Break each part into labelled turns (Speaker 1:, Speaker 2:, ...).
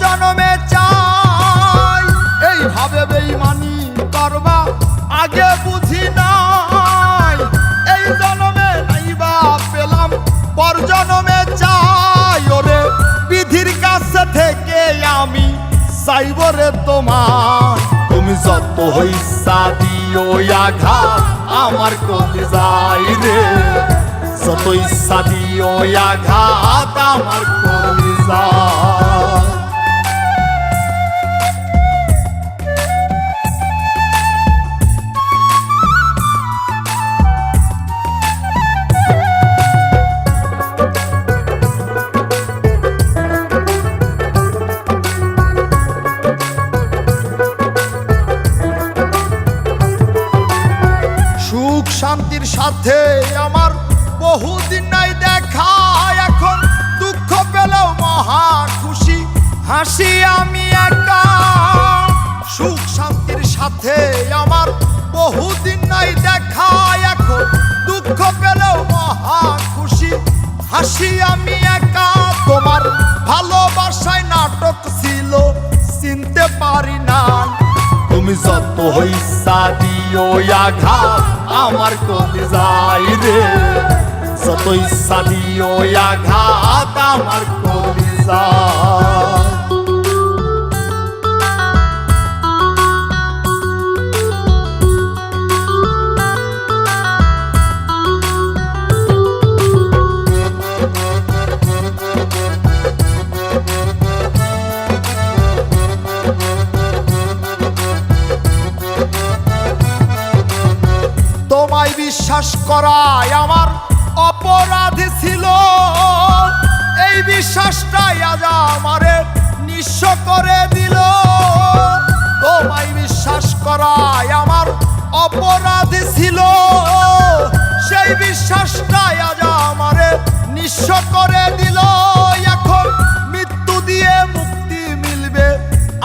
Speaker 1: জনমে চাই। এইভাবে বেঈমানি করবা আগে বুঝি নাই, এই জনমে নাইবা পেলাম পর জনমে চাই। ওরে বিধির কাছে থেকে আমি চাইব রে তোমার, তুমি যত হইসা দিও আঘাত আমার কলিজায় রে, যত ইচ্ছা দিও আঘাত আমার কলিজায়। সুখ শান্তির সাথে আমার বহুদিন নাই দেখা, এখন দুঃখ পেলেও মহা খুশি হাসি আমি একা। সুখ শান্তির সাথে আমার বহুদিন নাই দেখা, এখন দুঃখ পেলেও মহা খুশি হাসি আমি একা। তোমার ভালোবাসায় নাটক ছিল চিনতে পারি নাই, তুমি যত হইসা দিও আঘাত আমার কলিজায় রে, যত ইচ্ছা দিও আঘাত আমার কলিজায়। তোমায় বিশ্বাস করাই আমার অপরাধ ছিল, এই বিশ্বাসটাই আজ আমারে নিঃস্ব করে দিল। তোমায় বিশ্বাস করাই আমার অপরাধ ছিল, সেই বিশ্বাসটাই আজ আমারে নিঃস্ব করে দিল। এখন মৃত্যু দিয়ে মুক্তি মিলবে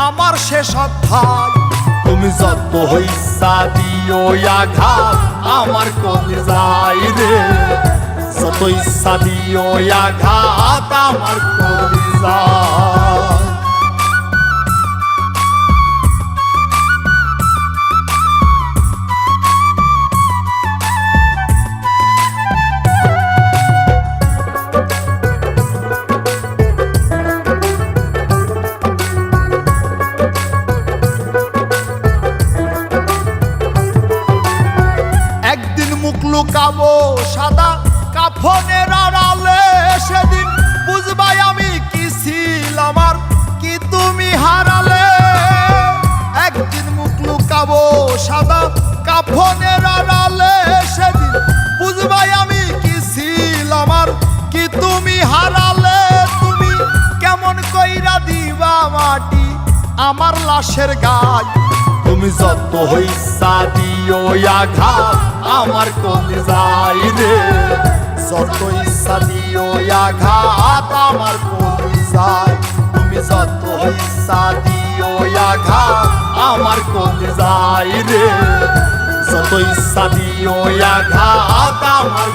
Speaker 1: আমার শেষ অধ্যায়, তুমি যত হইসা দিও আঘাত আমার কলিজায় রে, যত ইচ্ছা দিও আঘাত আমার কলিজায়। একদিন মুখ লুকাবো সাদা কাফনের আড়ালে, সেদিন বুঝবাই আমি কি ছিলাম আর কি তুমি হারালে। একদিন মুখ লুকাবো সাদা কাফনের আড়ালে, সেদিন বুঝবাই আমি কি ছিলাম আর কি তুমি হারালে। তুমি কেমন কইরা দিবা মাটি আমার লাশের গায়, তুমি যত হইসা দিও আঘাত আমার কলিজায় রে, যত ইচ্ছা দিও আঘাত আমার কলিজায়। তুমি যত ইচ্ছা দিও আঘাত আমার কলিজায় রে, যত ইচ্ছা দিও আঘাত আমার